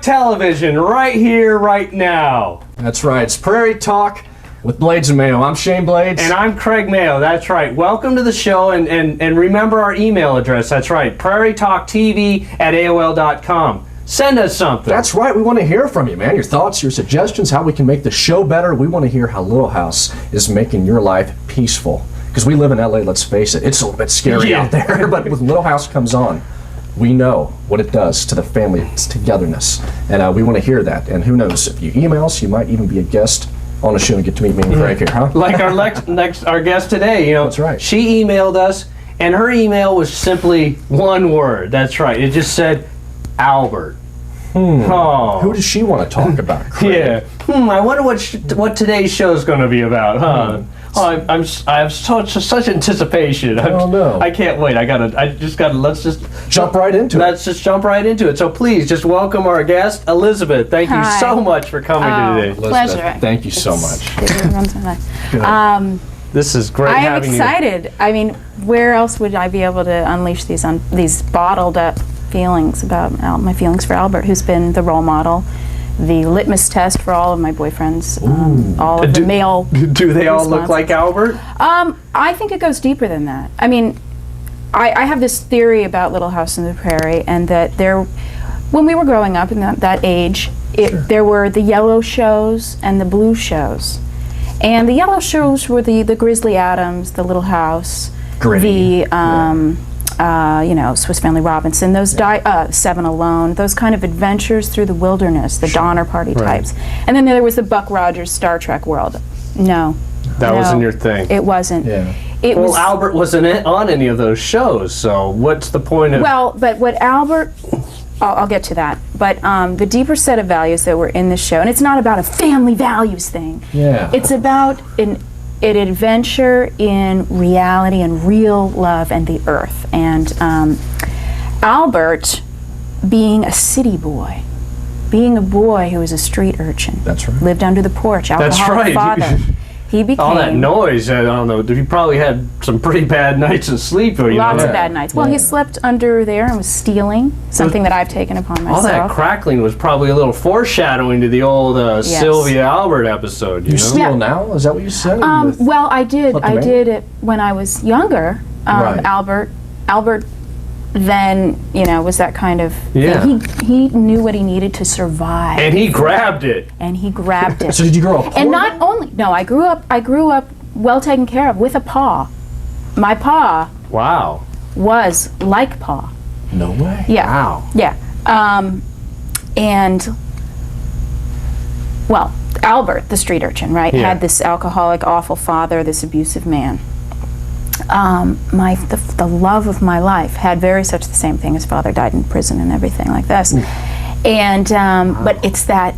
television right here, right now. That's right. It's Prairie Talk with Blades and Mayo. I'm Shane Blades. And I'm Craig Mayo. That's right. Welcome to the show, and remember our email address. That's right. prairietalktv@aol.com. Send us something. That's right. We want to hear from you, man. Your thoughts, your suggestions, how we can make the show better. We want to hear how Little House is making your life peaceful. Because we live in LA, let's face it, it's a little bit scary out there. But when Little House comes on, we know what it does to the family's togetherness. And we want to hear that. And who knows, if you email us, you might even be a guest on the show and get to meet me and Craig here, huh? Like our our guest today, That's right. She emailed us, and her email was simply one word. That's right. It just said, Albert. Oh. Who does she want to talk about, Craig? Yeah. I wonder what today's show is going to be about, huh? Oh, I have such anticipation. No. I can't wait. Let's just jump right into it. Let's just jump right into it. So please, just welcome our guest, Elizabeth. Thank you so much for coming today. Elizabeth, pleasure. Thank you so much. This is great. I am excited. I mean, where else would I be able to unleash these bottled up feelings about my feelings for Albert, who's been the role model, the litmus test for all of my boyfriends, all of the male. Do they all look like Albert? I think it goes deeper than that. I mean, I have this theory about Little House on the Prairie, and that when we were growing up in that age, there were the yellow shows and the blue shows. And the yellow shows were the Grizzly Adams, the Little House, Gritty. Swiss Family Robinson, those Seven Alone, those kind of adventures through the wilderness, the Donner Party types. And then there was the Buck Rogers Star Trek world. No. That wasn't your thing. It wasn't. Yeah. Albert wasn't on any of those shows, so what's the point of... Well, but what Albert... I'll get to that. But the deeper set of values that were in the show, and it's not about a family values thing. Yeah. It's about an adventure in reality and real love and the earth. And Albert, being a city boy, being a boy who was a street urchin, that's right, lived under the porch, alcoholic father. He became all that noise. I don't know. He probably had some pretty bad nights of sleep. Lots of bad nights. Well, he slept under there and was stealing, something that I've taken upon myself. All that crackling was probably a little foreshadowing to the old Sylvia Albert episode. You steal now? Is that what you said? Well, I did. I did it when I was younger. Albert then, was that kind of thing. He knew what he needed to survive. And he grabbed it. So did you grow up poor? And not only, no, I grew up well taken care of with a paw. My paw was like Pa. No way. Yeah. Wow. Yeah. And Albert, the street urchin, right, had this alcoholic, awful father, this abusive man. The love of my life had very such the same thing. His father died in prison and everything like this. And but it's that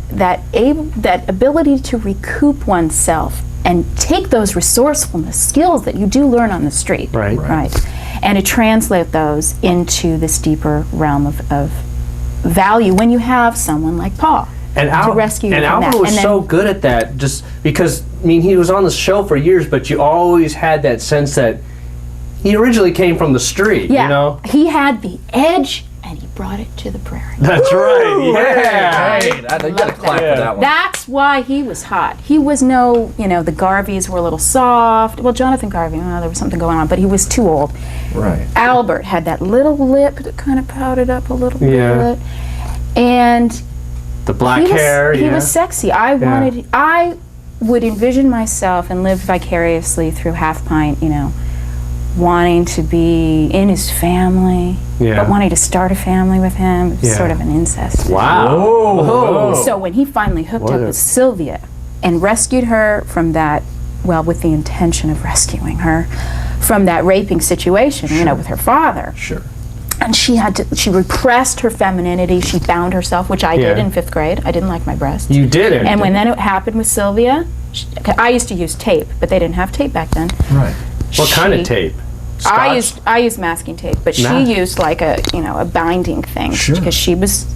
ability to recoup oneself and take those resourcefulness skills that you do learn on the street, right, and to translate those into this deeper realm of value when you have someone like Pa. To rescue you from Albert was so good at that, just because, he was on the show for years, but you always had that sense that he originally came from the street, He had the edge, and he brought it to the prairie. That's right, yeah. Hey, you gotta clap for that one. That's why he was hot. He was the Garveys were a little soft. Well, Jonathan Garvey, there was something going on, but he was too old. Right. Albert had that little lip that kind of pouted up a little bit. And the black hair, he was sexy. I would envision myself and live vicariously through Half Pint, wanting to be in his family, but wanting to start a family with him. It was sort of an incest. Wow. Whoa. So when he finally hooked up with Sylvia and rescued her from that, with the intention of rescuing her from that raping situation, with her father. Sure. And she repressed her femininity. She bound herself, which I did in 5th grade. I didn't like my breasts. You didn't? And when then it happened with Sylvia, I used to use tape, but they didn't have tape back then. Right. What kind of tape? Scotch? I used masking tape, but she used like a binding thing because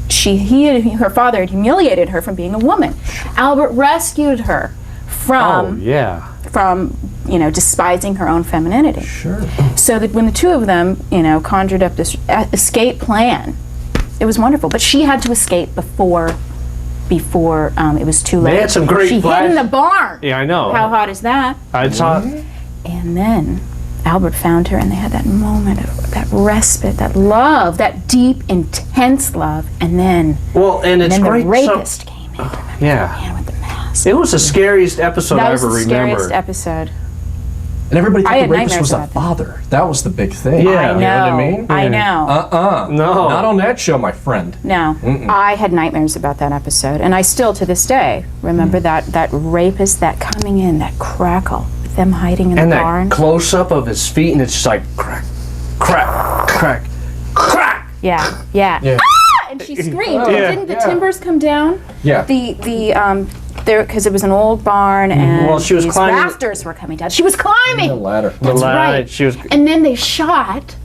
her father had humiliated her from being a woman. Albert rescued her from despising her own femininity. Sure. So that when the two of them, conjured up this escape plan, it was wonderful. But she had to escape before before it was too late. They had some great She hid in the barn. Yeah, I know. How hot is that? I saw. And then Albert found her, and they had that moment of that respite, that love, that deep, intense love. And then, Well, and it's then the great. rapist came in. Yeah. The man with the mask. It was the scariest episode That I was ever the remember. scariest episode. And everybody I thought had the rapist nightmares was the about that. father. That was the big thing. Yeah. I know. You know what I mean? I know. No. Not on that show, my friend. No, I had nightmares about that episode, and I still, to this day, remember that rapist, that coming in, that crackle, with them hiding in And the that barn. close up of his feet, and it's just like crack, crack, crack, crack. Yeah, yeah. Yeah. Ah! And she screamed. Yeah. Didn't the timbers come down? Yeah. There, because it was an old barn, and Well, she was these climbing- rafters were coming down. She was climbing. The ladder. The That's lad, right. She was. And then they shot,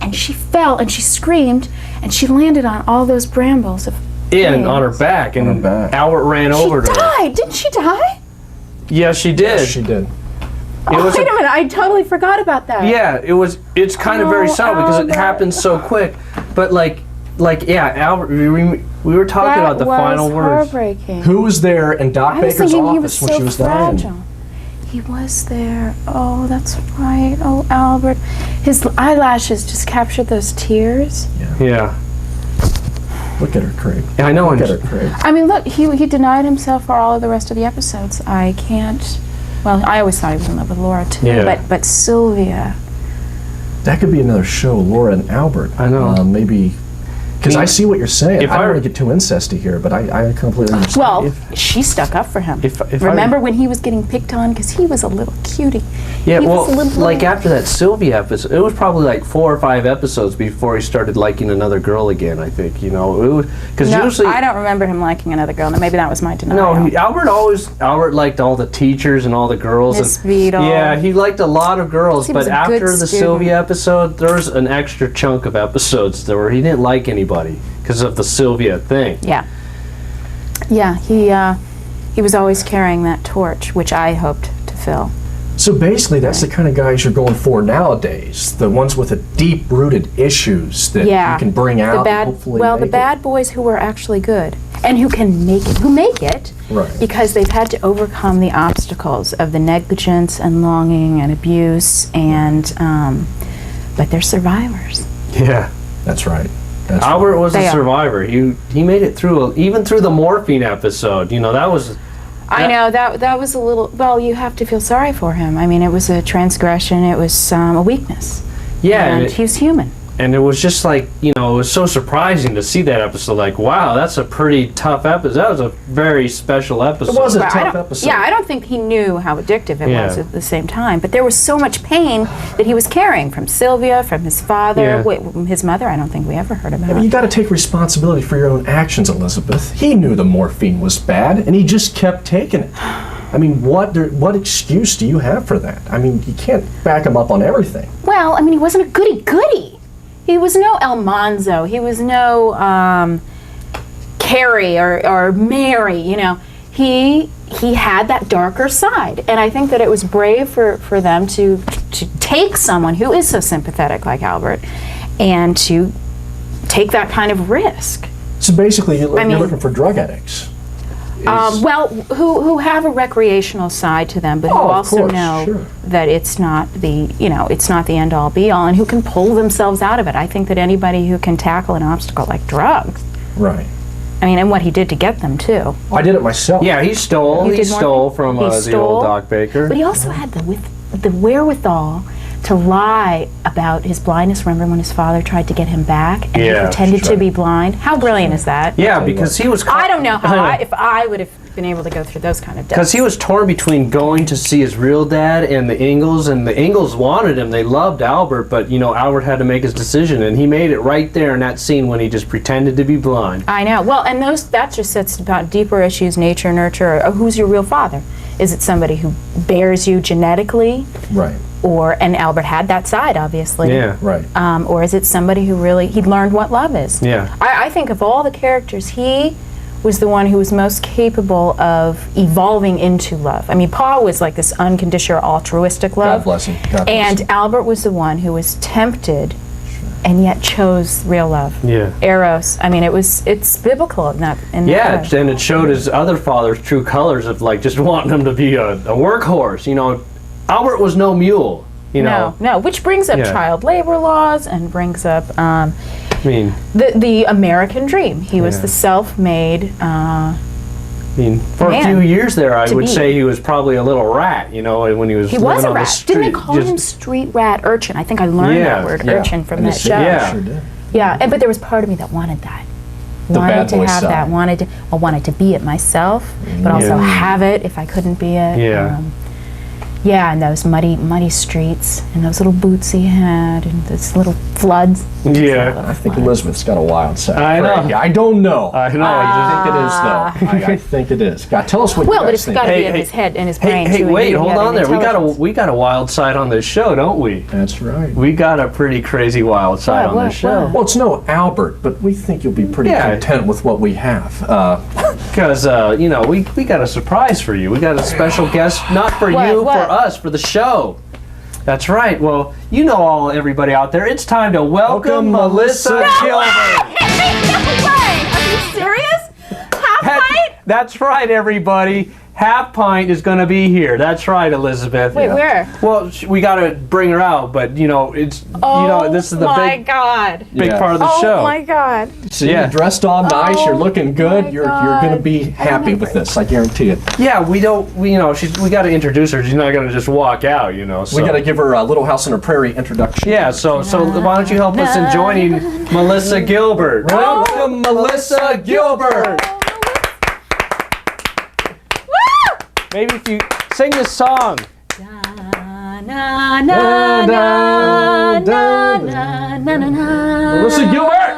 and she fell, and she screamed, and she landed on all those brambles. In on her back, and her back. Albert ran She over to her. died. Didn't she die? Yeah, she did. She did. It was Wait a minute, I totally forgot about that. Yeah, it was. It's kind of very Oh, subtle because it Albert. happened so quick. But yeah, Albert. We were talking That about the was final words. heartbraking. Who was there in Doc I was Baker's thinking he office was when so she was dying? fragile. He was there. Oh, that's right. Oh, Albert. His eyelashes just captured those tears. Yeah, Look at her, Craig. I know. Look And at her, Craig. I mean, look, he denied himself for all of the rest of the episodes. I can't. Well, I always thought he was in love with Laura too. Yeah. But Sylvia. That could be another show, Laura and Albert. I know. Maybe. Because I see what you're saying. if I don't I- want to get too incesty here, but I completely understand. Well, she stuck up for him. If I- Remember when he was getting picked on because he was a little cutie. yeah, he well, was a little like after that Sylvia episode, it was probably like 4 or 5 episodes before he started liking another girl again. I think it was because No, usually I don't remember him liking another girl. Maybe that was my denial. no, Albert liked all the teachers and all the girls. Miss and, Beadle. Yeah, he liked a lot of girls, He but was a good after the student. Sylvia episode, there was an extra chunk of episodes there where he didn't like anybody because of the Sylvia thing. Yeah. Yeah, he was always carrying that torch, which I hoped to fill. So basically, that's the kind of guys you're going for nowadays. The ones with the deep-rooted issues that Yeah. you can bring out. The and bad, hopefully well, the make it. bad boys who are actually good and who can make it, who make it, Right. because they've had to overcome the obstacles of the negligence and longing and abuse, and but they're survivors. Yeah. That's right. That's Albert was They a are. survivor. He made it through even through the morphine episode. You know that was. I know that was a little. Well, you have to feel sorry for him. I mean, it was a transgression. It was a weakness. Yeah, and he was human. And it was just like, it was so surprising to see that episode. Like, wow, that's a pretty tough episode. That was a very special episode. It was a But tough episode. Yeah, I don't think he knew how addictive it Yeah. was at the same time. But there was so much pain that he was carrying from Sylvia, from his father, Yeah. his mother. I don't think we ever heard about. I mean, you got to take responsibility for your own actions, Elizabeth. He knew the morphine was bad, and he just kept taking it. I mean, what excuse do you have for that? I mean, you can't back him up on everything. Well, I mean, he wasn't a goody-goody. He was no El Manzo. He was no Carrie or Mary. He had that darker side, and I think that it was brave for them to take someone who is so sympathetic like Albert, and to take that kind of risk. So basically, you're mean- looking for drug addicts. Well, who have a recreational side to them, but who Oh, of also course, know sure. that it's not the end all be all, and who can pull themselves out of it. I think that anybody who can tackle an obstacle like drugs, Right. I mean, and what he did to get them too. I did it myself. Yeah, he stole. You He did more stole things? from He the stole, old Doc Baker. But he also had the wherewithal to lie about his blindness. Remember when his father tried to get him back and he Yeah, pretended that's to right. be blind? How brilliant is that? Yeah, because he was. I don't know how if I would have been able to go through those kind of Because deaths. he was torn between going to see his real dad and the Ingalls, and the Ingalls wanted him. They loved Albert, but Albert had to make his decision, and he made it right there in that scene when he just pretended to be blind. I know. Well, and that just sets about deeper issues, nature, nurture. Or who's your real father? Is it somebody who bears you genetically, Right. and Albert had that side, obviously. Yeah. Right. Or is it somebody who really he learned what love is? Yeah. I think of all the characters, he was the one who was most capable of evolving into love. I mean, Paul was like this unconditional altruistic love. God bless him. God bless And him. Albert was the one who was tempted and yet chose real love. Yeah. Eros. I mean, it's biblical in that. Yeah, and it showed his other father's true colors of like just wanting him to be a workhorse. You know, Albert was no mule. You know. No, which brings up Yeah. child labor laws and brings up I mean, the American dream. He was Yeah. the self-made. For a Man, few years there, I to would be. say he was probably a little rat, you know, when he was He living was a on the rat. street. Didn't they call him street rat urchin? I think I learned Yeah, that word yeah. urchin from And that it's- show. yeah. Sure did. Yeah, but there was part of me that wanted that. The Wanted bad to boy have side. that. I wanted to be it myself, but also Yeah. have it if I couldn't be it. Yeah. Yeah, and those muddy streets, and those little boots he had, and those little floods. Yeah. I think Elizabeth's got a wild side. I know. Frankie. I don't know. I know. I think it is, though. I think it is. God, tell us what Well, you but guys it's think. got to be Hey, in hey, his head and his Hey, brain. hey, too, and wait, you hold got on an there. intelligence. We got a wild side on this show, don't we? That's right. We got a pretty crazy wild side on What, this show. what? Well, it's no Albert, but we think you'll be pretty Yeah. content with what we have. Because, you know, we got a surprise for you. We got a special guest, not for What, you, what? for us, for the show. That's right. Well, you know everybody out there. It's time to welcome Melissa Gilbert. No way! Are you serious? Half pint? That's right, everybody. Half Pint is going to be here. That's right, Elizabeth. Wait, where? Well, we got to bring her out, but you know, this is the my big God. Yeah. part of the show. Oh my God. See, Yeah. you're dressed all nice. You're looking good. my You're God. going to be happy with this. I guarantee it. Yeah, we got to introduce her. She's not going to just walk out, you know. So. We got to give her a Little House on the Prairie introduction. Yeah, so why don't you help us in joining Melissa Gilbert? Welcome, Melissa Gilbert. Maybe if you sing this song. Melissa Gilbert!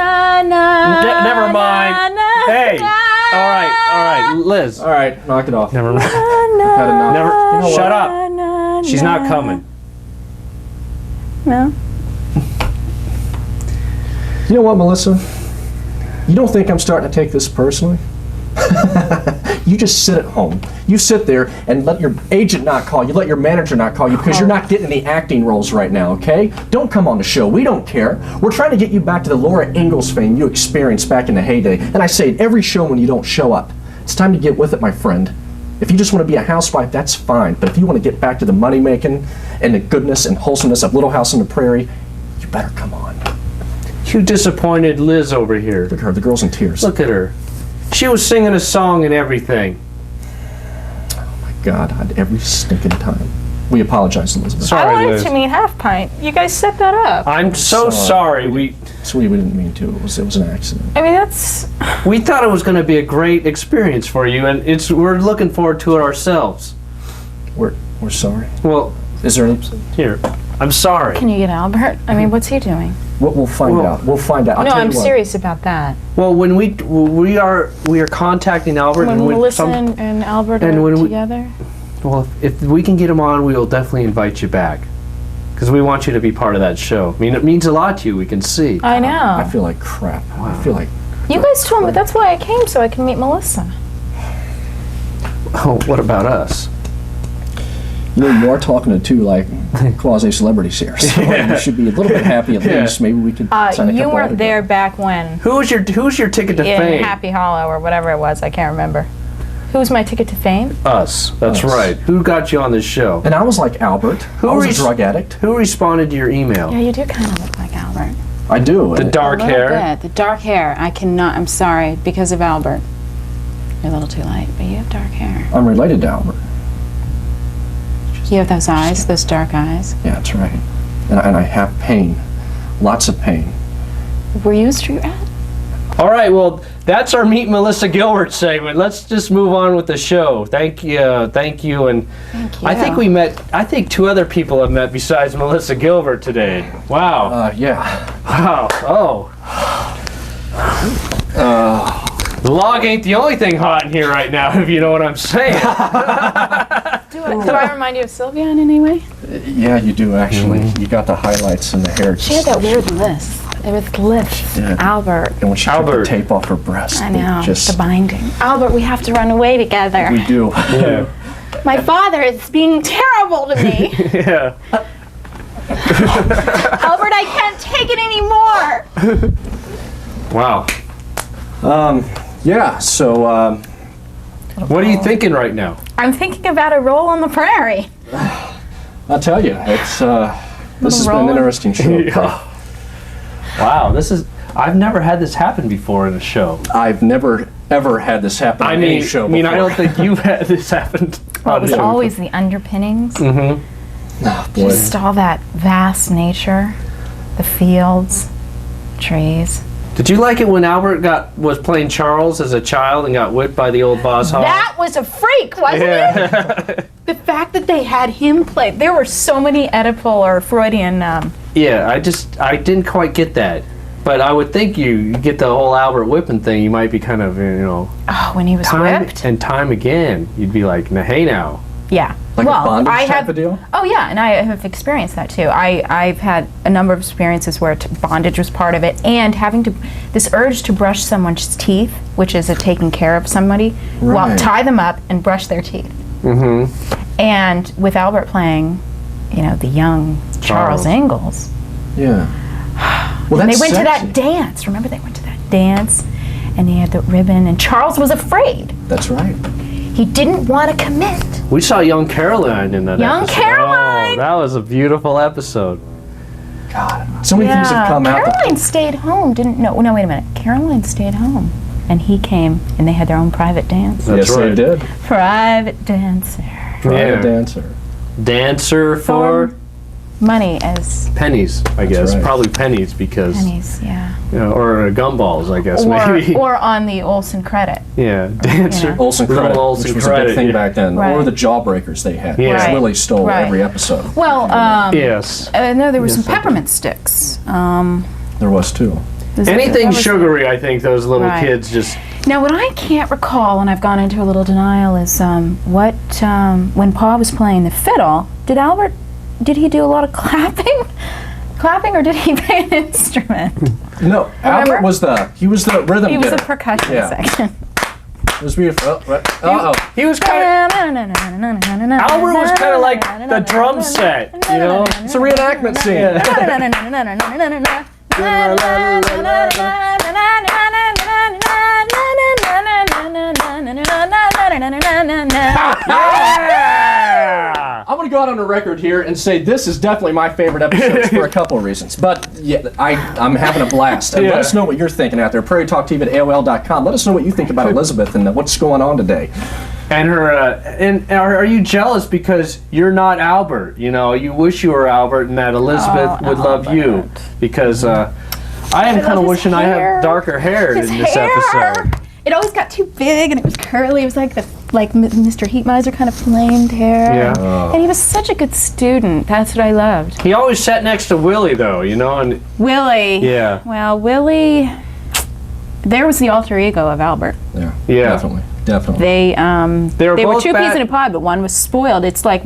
Never mind. Hey, all right, Liz. All right, knock it off. Never mind. Had enough. Never. You know Shut what? up. She's not coming. No. You know what, Melissa? You don't think I'm starting to take this personally? You just sit at home. You sit there and let your agent not call you, let your manager not call you because you're not getting the acting roles right now, okay? Don't come on the show. We don't care. We're trying to get you back to the Laura Ingalls fame you experienced back in the heyday. And I say it every show when you don't show up. It's time to get with it, my friend. If you just want to be a housewife, that's fine. But if you want to get back to the money making and the goodness and wholesomeness of Little House on the Prairie, you better come on. You disappointed Liz over here. Look at her, the girl's in tears. Look at her. She was singing a song and everything. God, every stinking time. We apologize, Elizabeth. Sorry, I wanted Liz. to meet Half Pint. You guys set that up. I'm so sorry. Sweetie, we didn't mean to. It was an accident. I mean, that's. We thought it was going to be a great experience for you, and we're looking forward to it ourselves. We're sorry. Well, Is there any? here. I'm sorry. Can you get Albert? I mean, what's he doing? We'll find Well- out. We'll find out. I'll No, tell you I'm what. serious about that. Well, when we are contacting Albert, When and when Melissa and Albert and are when we- together. well, if we can get him on, we'll definitely invite you back, because we want you to be part of that show. I mean, it means a lot to you. We can see. I know. I feel like crap. I feel like. You guys told me that's why I came, so I can meet Melissa. Oh, what about us? You are talking to two like quasi-celebrities here, so you should be a little bit happy at Yeah. least. Maybe we could sign a You couple weren't autographs. there back when Who's your ticket to in fame? Happy Hollow or whatever it was. I can't remember. Who's my ticket to fame? Us. That's Us. right. Who got you on this show? And I was like Albert. Who I was a res- drug addict. Who responded to your email? Yeah, you do kind of look like Albert. I do. The dark A little hair. bit. The dark hair. I cannot. I'm sorry because of Albert. You're a little too light, but you have dark hair. I'm related to Albert. You have those eyes, those dark eyes. Yeah, that's right. And I have pain. Lots of pain. Were you a street rat? All right, well, that's our Meet Melissa Gilbert segment. Let's just move on with the show. Thank you, and Thank you. I think two other people have met besides Melissa Gilbert today. Wow, Yeah. wow, oh. The log ain't the only thing hot in here right now, if you know what I'm saying. Do I remind you of Sylvia in any way? Yeah, you do actually. You got the highlights and the hair. She had that weird lisp. It was lisp. Yeah. Albert. And when she took the Albert. tape off her breast, I know. it just The binding. Albert, we have to run away together. we do. Yeah. My father is being terrible to me. Yeah. Albert, I can't take it anymore. Wow. Yeah, so What are you thinking right now? I'm thinking about a role on the Prairie. I'll tell you, it's this has been an rolling. interesting show. Yeah. Wow, I've never had this happen before in a show. I've never ever had this happen on any show before. I don't think you've had this happen. Well, it on was a show always the underpinnings. Oh, boy. Just all that vast nature, the fields, trees. Did you like it when Albert was playing Charles as a child and got whipped by the old boss hog? That was a freak, wasn't it? The fact that they had him play. There were so many Oedipal or Freudian. Yeah, I didn't quite get that. But I would think you get the whole Albert whipping thing, you might be kind of, Oh, when he was time whipped. and time again, you'd be like, nah, hey now. Yeah. Like well, a bondage I type have, of deal? Oh yeah, and I have experienced that too. I've had a number of experiences where bondage was part of it, and having this urge to brush someone's teeth, which is a taking care of somebody, while Right. tie them up and brush their teeth. Mm-hmm. And with Albert playing, the young Charles Ingalls, Yeah. Well, and they that's went to sexy. that dance. Remember, they went to that dance, and they had the ribbon, and Charles was afraid. That's right. He didn't want to commit. We saw Young Caroline in that Young episode. Caroline! Oh, that was a beautiful episode. God, so many things have come out. Caroline stayed home, didn't? No, wait a minute. Caroline stayed home, and he came, and they had their own private dance. That's Yes, right. they did. Private dancer. Private dancer. Dancer for Money as pennies, I guess. right. Probably pennies because, pennies, yeah. or gumballs, I guess, maybe. Or on the Olsen credit. Yeah, dancer. Yeah. Olsen Little credit, Olsen which was a credit, big thing yeah. back then, Right. or the jawbreakers they had. Yeah. Which Right. really stole Right. every episode. Well, Yes. no, there were some Yes, I did. peppermint sticks. There was too. Anything that was- sugary, I think those little Right. kids just. Now, what I can't recall, and I've gone into a little denial, is when Pa was playing the fiddle, did he do a lot of clapping? Clapping, or did he play an instrument? No, Albert was the rhythm. He was the guy. percussion Yeah. section. It was beautiful. Oh, right. Uh-oh. He was kind of. Albert was kind of like the drum set, you know? It's a reenactment scene. Yeah! I'm going to go out on the record here and say this is definitely my favorite episode for a couple of reasons. But yeah, I'm having a blast. And Yeah. let us know what you're thinking out there. PrairieTalkTV@AOL.com. Let us know what you think about Elizabeth and what's going on today. And are you jealous because you're not Albert? You know, you wish you were Albert and that Elizabeth would love you. Albert. Because I am kind of his wishing I hair. had darker hair in His this hair. episode. It always got too big, and it was curly. It was like Mr. Heatmiser kind of flamed hair. Yeah. And he was such a good student. That's what I loved. He always sat next to Willie, though, you know? And Willie. yeah. Well, Willie. There was the alter ego of Albert. Yeah, Yeah. definitely. Definitely. They were both two peas bad- in a pod, but one was spoiled. It's like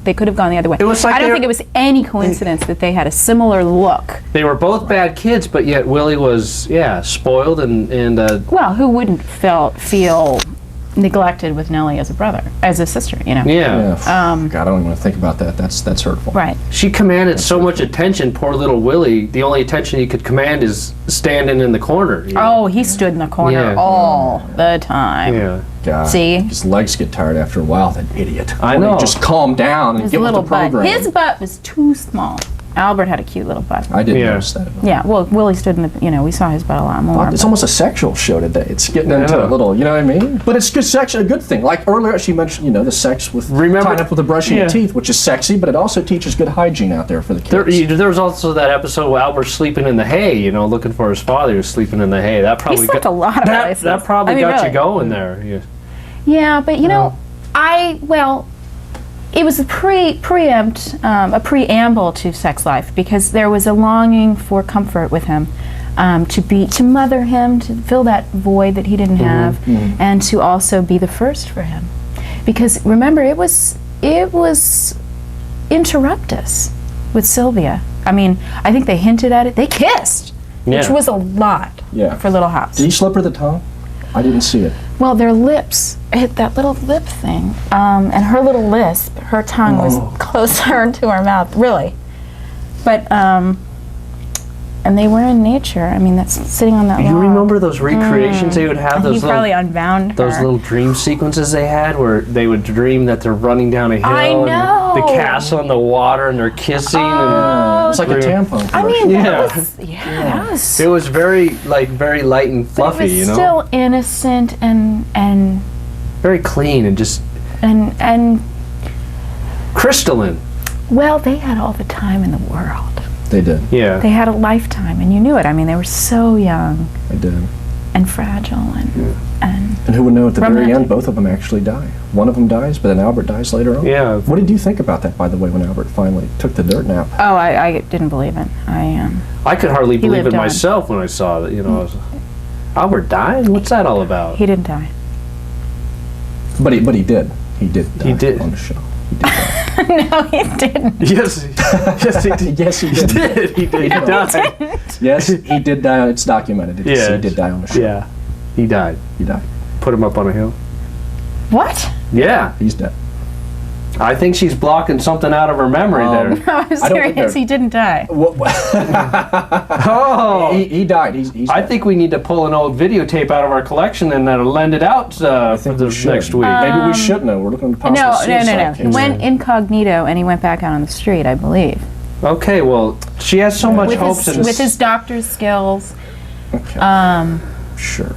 they could have gone the other way. It was like I don't they think were- it was any coincidence that they had a similar look. They were both bad kids, but yet Willie was, spoiled and Well, who wouldn't feel neglected with Nellie as a sister, you know? Yeah. God, I don't even want to think about that. That's hurtful. Right. she commanded so much attention, poor little Willie. The only attention he could command is standing in the corner. You know? Oh, he stood in the corner Yeah. all the time. Yeah. God. See? His legs get tired after a while, that idiot. I Why don't you know. just calm down and His get with little the butt. program. His butt was too small. Albert had a cute little butt. I didn't Yeah. notice that. Yeah, well, Willie stood in the, we saw his butt a lot more. It's almost a sexual show today. It's getting into Yeah. a little, you know what I mean? But it's good sex, a good thing. Like earlier, she mentioned, the sex with tying up with the brushing Yeah. of teeth, which is sexy, but it also teaches good hygiene out there for the kids. There was also that episode where Albert's sleeping in the hay, looking for his father who's sleeping in the hay. That probably slept a lot of places. that probably I mean, got really. you going there. Yeah. Yeah, but it was a preamble to sex life, because there was a longing for comfort with him, to mother him, to fill that void that he didn't have, and to also be the first for him. Because remember, it was interruptus with Sylvia. I mean, I think they hinted at it. They kissed, which Yeah. was a lot Yeah. for Little House. Did he slip her the tongue? I didn't see it. Well, their lips, that little lip thing, and her little lisp, her tongue was closer to her mouth, really. But, and they were in nature. I mean, that's sitting on that You log. remember those recreations they would have? And Those he probably little, unbound her. those little dream sequences they had where they would dream that they're running down a hill. I And know. the castle in the water and they're kissing. And It's like a tampon I commercial. mean, Yeah. that was, yes. it was very light and fluffy, But it was you know? still innocent and Very clean and just crystalline. well, they had all the time in the world. They did. Yeah. They had a lifetime, and you knew it. I mean, they were so young They did. and fragile, and And who would know at the very Romantic. end, both of them actually die. One of them dies, but then Albert dies later on. Yeah. What did you think about that, by the way, when Albert finally took the dirt nap? oh, I didn't believe it. I could hardly believe lived it on. myself when I saw that, you know. I was, Albert died? What's that all about? He didn't die. But he did. He did die He did. on the show. He did die. No, he didn't. Yes, yes, he did. Yes, he did. He did. He died. Yes, he did die. It's documented. Yeah. He did die on the show. Yeah, he died. He died. Put him up on a hill. What? Yeah, He's dead. I think she's blocking something out of her memory there. No, I'm I don't think serious. they're- He didn't die. Oh, He died. He's I dead. think we need to pull an old videotape out of our collection and lend it out for think the we should. next week. Maybe we should know. We're looking at possible No. suicide He case. went incognito, and he went back out on the street, I believe. Okay, well, she has so much hopes in With his doctor's skills. Okay. Sure.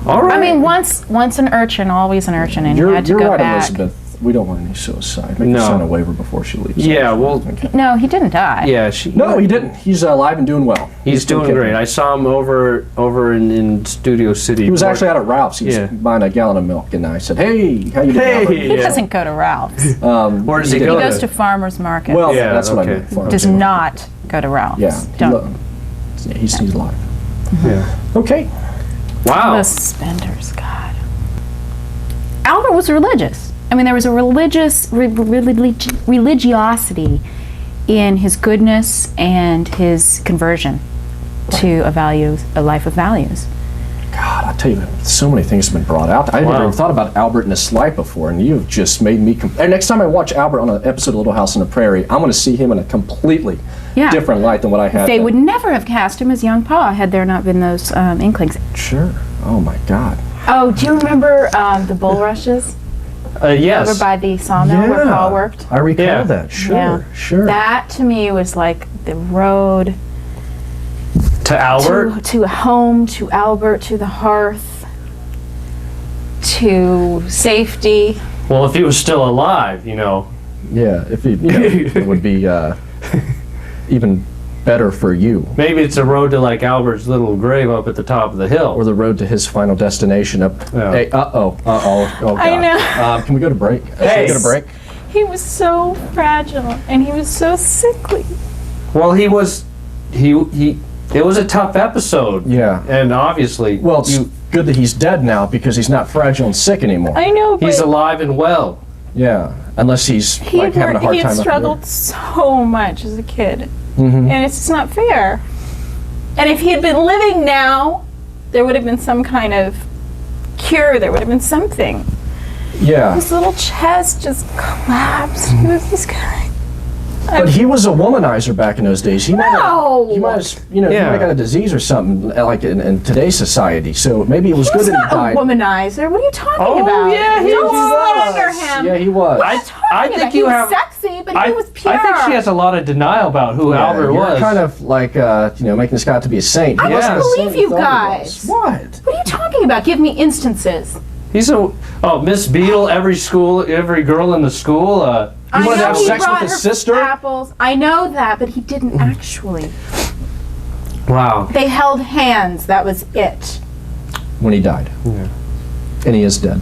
All right. I mean, once an urchin, always an urchin, and he You're had to go right, back. Elizabeth. We don't want any suicide. Make No. her sign a waiver before she leaves. Yeah, well, Okay. No, he didn't die. yeah, she. No, he didn't. He's alive and doing well. He's doing okay. great. I saw him over in Studio City. He was actually out at Ralph's. He was Yeah. buying a gallon of milk, and I said, "Hey, how you doing?" Hey. Albert?" He Yeah. doesn't go to Ralph's. Where does he He go? He goes to farmers market. Well, Yeah, that's what I okay. meant. Farm Does table. not go to Ralph's. Yeah. Don't. He's alive. Yeah. Okay. Wow. Those suspenders, God. Albert was religious. I mean, there was a religiosity in his goodness and his conversion to a life of values. God, I tell you, so many things have been brought out. I Wow. never even thought about Albert in this light before, and you've just made me. And next time I watch Albert on an episode of Little House on the Prairie, I'm going to see him in a completely Yeah. different light than what I had. They then. would never have cast him as young Pa had there not been those inklings. Sure. Oh my God. Oh, do you remember the bulrushes Yes. over by the sawmill where Pa worked? I recall Yeah. that. Sure. Yeah. Sure. That to me was like the road To Albert. to home, to Albert, to the hearth, to safety. Well, if he was still alive, you know. Yeah. If he, it would be even better for you. Maybe it's a road to like Albert's little grave up at the top of the hill. Or the road to his final destination up. Yeah. Hey, oh God. I know. Can we go to break? Can Hey. we go to break? He was so fragile and he was so sickly. Well, he was. It was a tough episode. Yeah. And obviously, Well, it's good that he's dead now because he's not fragile and sick anymore. I know, but he's alive and well. Yeah. Unless he's like having a hard he time. had up struggled so much as a kid. Mm-hmm. And it's just not fair. And if he had been living now, there would have been some kind of cure. There would have been something. there. Yeah. His little chest just collapsed. He was just kind But he was a womanizer back in those days. He might No! have, he might have, he might Yeah. have got a disease or something like in today's society. So maybe it was He good was that he not a died. womanizer. What are you talking Oh, about? yeah, he Don't was. slander him. Yeah, he was. What are you talking I think about? you he have- was sexy, but he was pure. I think she has a lot of denial about who Yeah, Albert you're was. kind of like making this guy out to be a saint. He I wasn't don't the believe saint he you thought he guys. was. What? What are you talking about? Give me instances. He's Miss Beadle. Every girl in the school. I wanted to know have he sex with brought his her sister? Apples. I know that, but he didn't actually. Wow. They held hands. That was it. When he died. Yeah. And he is dead.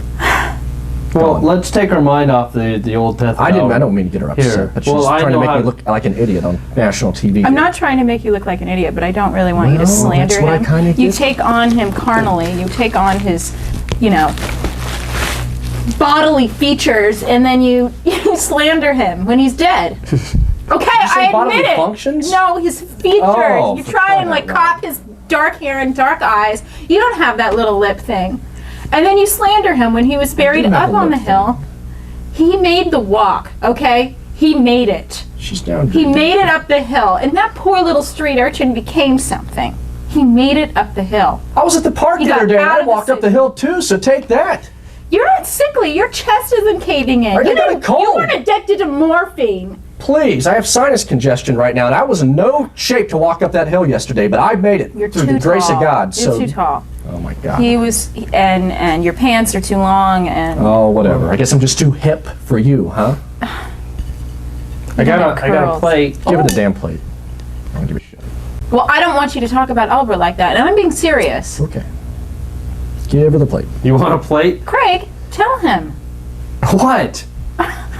Well, Gone. let's take our mind off the old death. of I Albert. don't mean to get her upset, Here. but she's Well, I trying to know make how- me look like an idiot on national TV. I'm not trying to make you look like an idiot, but I don't really want you to Well, slander that's what I him. kinda You get. take on him carnally. You take on his, bodily features, and then you slander him when he's dead. Okay, say I bodily admit it. functions? No, his features. Oh, you for try crying and like out loud. cop his dark hair and dark eyes. You don't have that little lip thing. And then you slander him when he was buried didn't have up a on the look hill. He made the walk, okay? He made it. She's down He here. made it up the hill, and that poor little street urchin became something. He made it up the hill. I was at the park He the other got day and out I of the walked up city. the hill too, so take that. You're not sickly. Your chest isn't caving in. I got a cold. You weren't addicted to morphine. Please, I have sinus congestion right now, and I was in no shape to walk up that hill yesterday, but I made it You're through too the grace tall. of God. You're So, too tall. oh my God. He was, and your pants are too long, and Oh, whatever. I guess I'm just too hip for you, huh? I got a curls. plate. Give her the damn plate. I don't give a shit. well, I don't want you to talk about Albert like that, and I'm being serious. Okay. Give her the plate. You want a plate? Craig, tell him. What?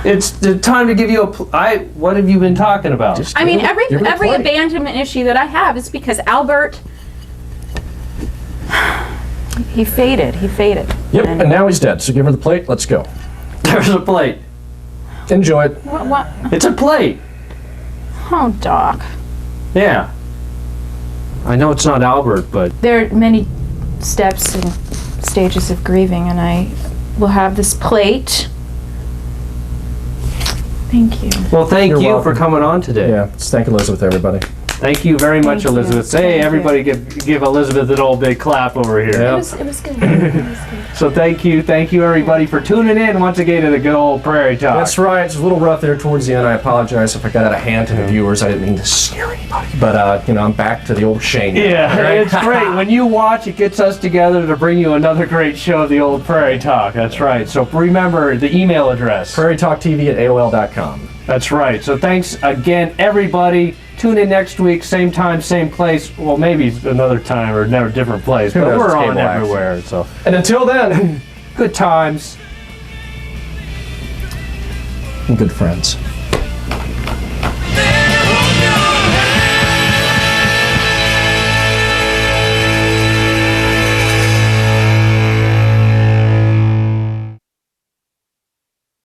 It's the time to give you what have you been talking about? Just I mean, give her the every plate. abandonment issue that I have is because Albert. He faded. He faded. Yep, and now he's dead, so give her the plate. Let's go. There's a plate. Enjoy it. What? It's a plate. Oh, Doc. Yeah. I know it's not Albert, but There are many steps and stages of grieving, and I will have this plate. Thank you. well, thank You're you welcome. for coming on today. Yeah, let's thank Elizabeth, everybody. Thank you very much, Thank you. Elizabeth. Thank Hey, you. everybody, give Elizabeth an old big clap over here. Yeah. It was good. It was good. So thank you everybody for tuning in once again to the good old Prairie Talk. That's right. It's a little rough there towards the end. I apologize if I got out of hand to the viewers. I didn't mean to scare anybody. But, I'm back to the old Shane. now, Yeah, all right? it's great. When you watch, it gets us together to bring you another great show of the old Prairie Talk. That's right. So remember the email address. PrairieTalkTV@AOL.com. That's right. So thanks again, everybody. Tune in next week, same time, same place. Well, maybe another time or another different place, Who but knows? we're It's on cable action. everywhere. So And until then, good times. good friends.